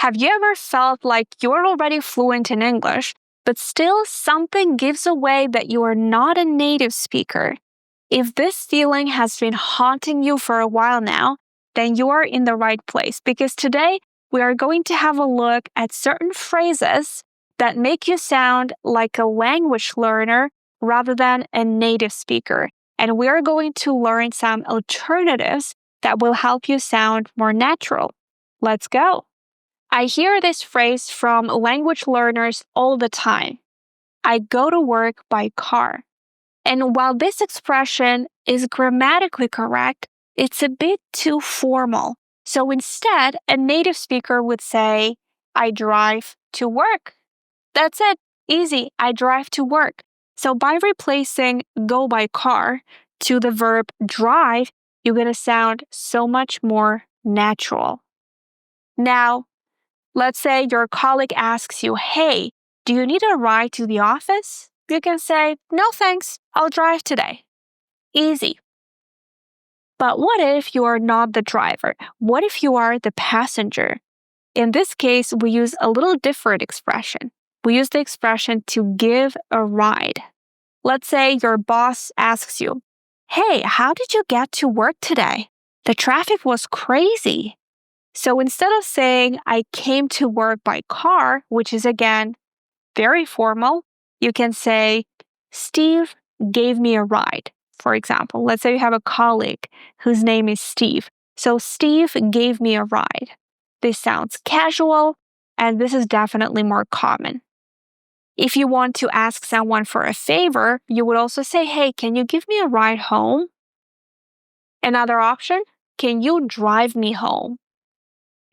Have you ever felt like you're already fluent in English, but still something gives away that you are not a native speaker? If this feeling has been haunting you for a while now, then you are in the right place, because today we are going to have a look at certain phrases that make you sound like a language learner rather than a native speaker. And we are going to learn some alternatives that will help you sound more natural. Let's go. I hear this phrase from language learners all the time. I go to work by car. And while this expression is grammatically correct, it's a bit too formal. So instead, a native speaker would say, I drive to work. That's it. Easy. I drive to work. So by replacing go by car to the verb drive, you're going to sound so much more natural. Now, let's say your colleague asks you, hey, do you need a ride to the office? You can say, no thanks, I'll drive today. Easy. But what if you are not the driver? What if you are the passenger? In this case, we use a little different expression. We use the expression to give a ride. Let's say your boss asks you, hey, how did you get to work today? The traffic was crazy. So instead of saying, I came to work by car, which is again very formal, you can say, Steve gave me a ride. For example, let's say you have a colleague whose name is Steve. So Steve gave me a ride. This sounds casual, and this is definitely more common. If you want to ask someone for a favor, you would also say, hey, can you give me a ride home? Another option, can you drive me home?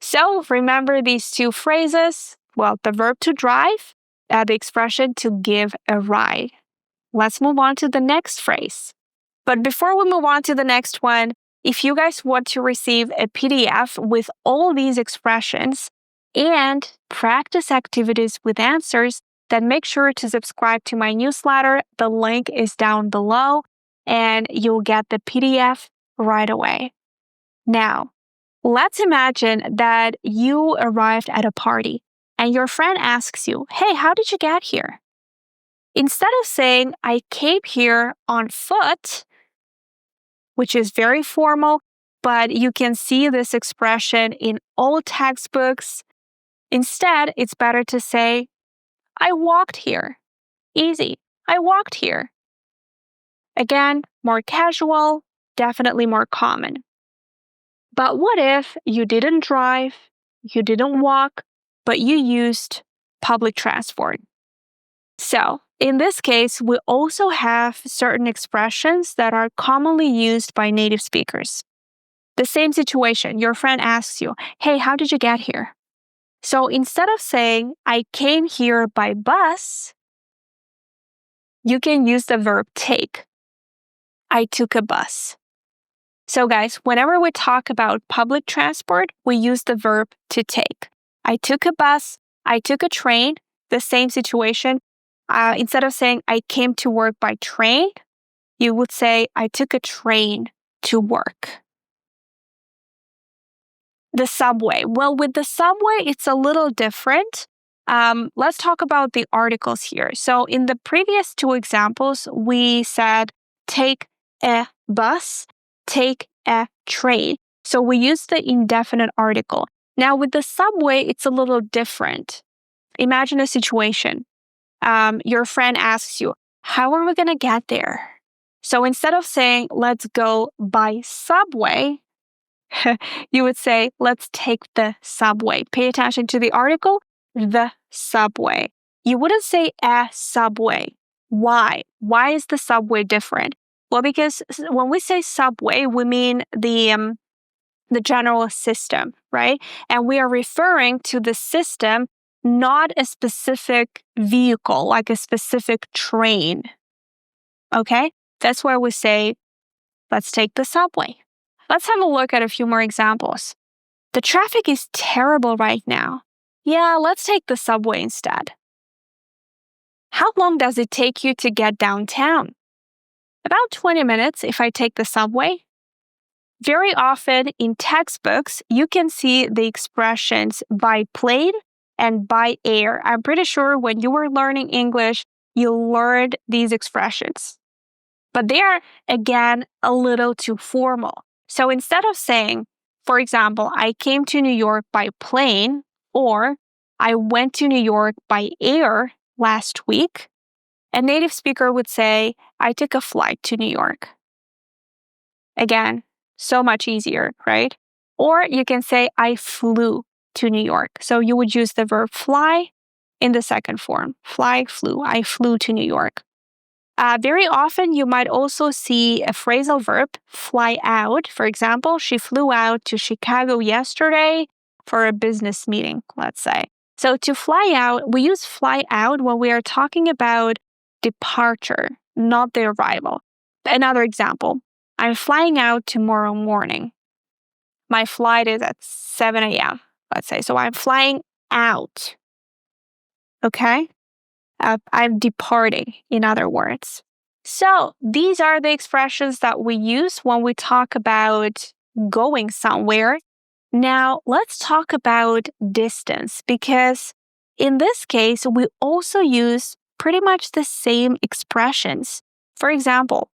So remember these two phrases. Well, the verb to drive, the expression to give a ride. Let's move on to the next phrase. But before we move on to the next one, if you guys want to receive a PDF with all these expressions and practice activities with answers, then make sure to subscribe to my newsletter. The link is down below, and you'll get the PDF right away. Now, let's imagine that you arrived at a party and your friend asks you, hey, how did you get here? Instead of saying, I came here on foot, which is very formal, but you can see this expression in all textbooks. Instead, it's better to say, I walked here. Easy. I walked here. Again, more casual, definitely more common. But what if you didn't drive, you didn't walk, but you used public transport? So, in this case, we also have certain expressions that are commonly used by native speakers. The same situation, your friend asks you, hey, how did you get here? So instead of saying, I came here by bus, you can use the verb take. I took a bus. So guys, whenever we talk about public transport, we use the verb to take. I took a bus, I took a train, the same situation. Instead of saying, I came to work by train, you would say, I took a train to work. The subway. Well, with the subway, it's a little different. Let's talk about the articles here. So in the previous two examples, we said take a bus, take a train. So we use the indefinite article. Now with the subway, it's a little different. Imagine a situation. Your friend asks you, how are we going to get there? So instead of saying, let's go by subway, you would say, let's take the subway. Pay attention to the article, the subway. You wouldn't say a subway. Why? Why is the subway different? Well, because when we say subway, we mean the general system, right? And we are referring to the system, not a specific vehicle, like a specific train. Okay? That's why we say, let's take the subway. Let's have a look at a few more examples. The traffic is terrible right now. Yeah, let's take the subway instead. How long does it take you to get downtown? About 20 minutes if I take the subway. Very often in textbooks, you can see the expressions by plane and by air. I'm pretty sure when you were learning English, you learned these expressions. But they are, again, a little too formal. So instead of saying, for example, I came to New York by plane, or I went to New York by air last week, a native speaker would say, I took a flight to New York. Again, so much easier, right? Or you can say, I flew to New York. So you would use the verb fly in the second form. Fly, flew. I flew to New York. Very often, you might also see a phrasal verb, fly out. For example, she flew out to Chicago yesterday for a business meeting, let's say. So to fly out, we use fly out when we are talking about departure, not the arrival. Another example, I'm flying out tomorrow morning. My flight is at 7 a.m., let's say. So I'm flying out. Okay? I'm departing, in other words. So these are the expressions that we use when we talk about going somewhere. Now, let's talk about distance, because in this case, we also use pretty much the same expressions. For example,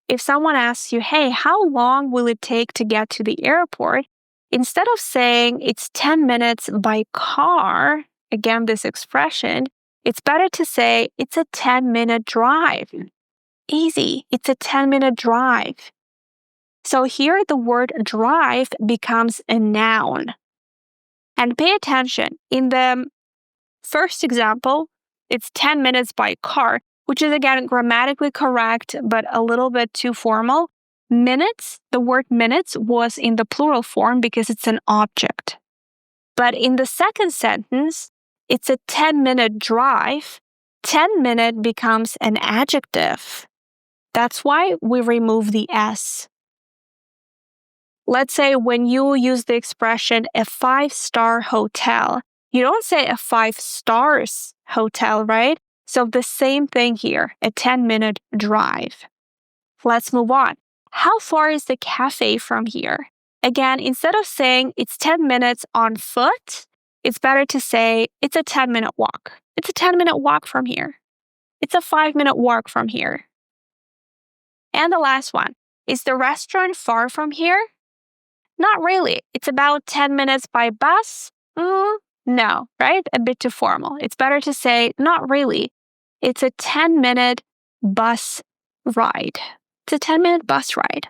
if someone asks you, hey, how long will it take to get to the airport? Instead of saying it's 10 minutes by car, again, this expression, it's better to say it's a 10-minute drive. Easy. It's a 10-minute drive. So here the word drive becomes a noun. And pay attention. In the first example, it's 10 minutes by car, which is again grammatically correct, but a little bit too formal. Minutes, the word minutes was in the plural form because it's an object. But in the second sentence, it's a 10-minute drive. 10-minute becomes an adjective. That's why we remove the S. Let's say when you use the expression a 5-star hotel, you don't say a 5 stars hotel, right? So the same thing here, a 10-minute drive. Let's move on. How far is the cafe from here? Again, instead of saying it's 10 minutes on foot, it's better to say it's a 10-minute walk. It's a 10-minute walk from here. It's a 5-minute walk from here. And the last one, is the restaurant far from here? Not really. It's about 10 minutes by bus. No, right? A bit too formal. It's better to say not really. It's a 10-minute bus ride. It's a 10-minute bus ride.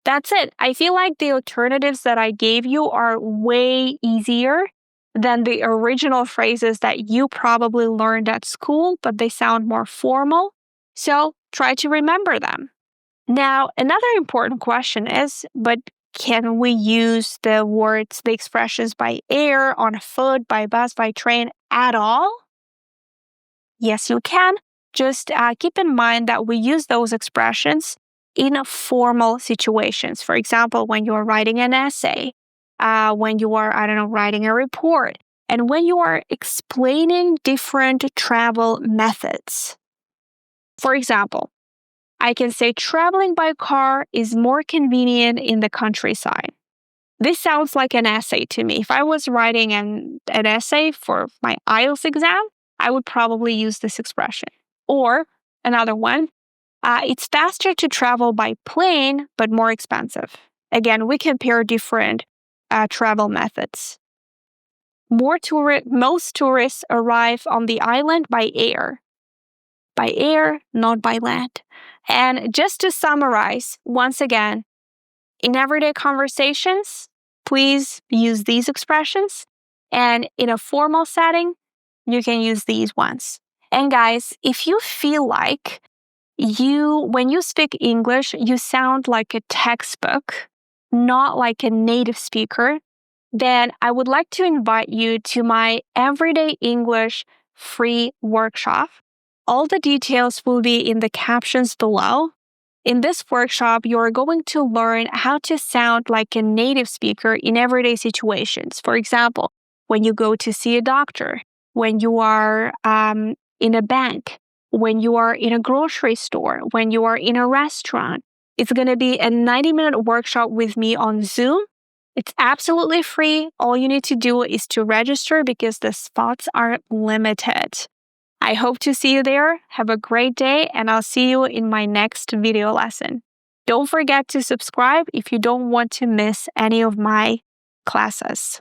That's it. I feel like the alternatives that I gave you are way easier than the original phrases that you probably learned at school, but they sound more formal. So try to remember them. Now, another important question is, but can we use the words, the expressions by air, on foot, by bus, by train at all? Yes, you can. Just keep in mind that we use those expressions in formal situations. For example, when you are writing an essay, when you are, writing a report, and when you are explaining different travel methods. For example, I can say traveling by car is more convenient in the countryside. This sounds like an essay to me. If I was writing an essay for my IELTS exam, I would probably use this expression. Or another one, it's faster to travel by plane, but more expensive. Again, we compare different travel methods. Most tourists arrive on the island by air. By air, not by land. And just to summarize, once again, in everyday conversations, please use these expressions. And in a formal setting, you can use these ones. And guys, if you feel like when you speak English, you sound like a textbook, not like a native speaker, then I would like to invite you to my Everyday English free workshop. All the details will be in the captions below. In this workshop, you're going to learn how to sound like a native speaker in everyday situations. For example, when you go to see a doctor, when you are in a bank, when you are in a grocery store, when you are in a restaurant. It's going to be a 90-minute workshop with me on Zoom. It's absolutely free. All you need to do is to register because the spots are limited. I hope to see you there. Have a great day, and I'll see you in my next video lesson. Don't forget to subscribe if you don't want to miss any of my classes.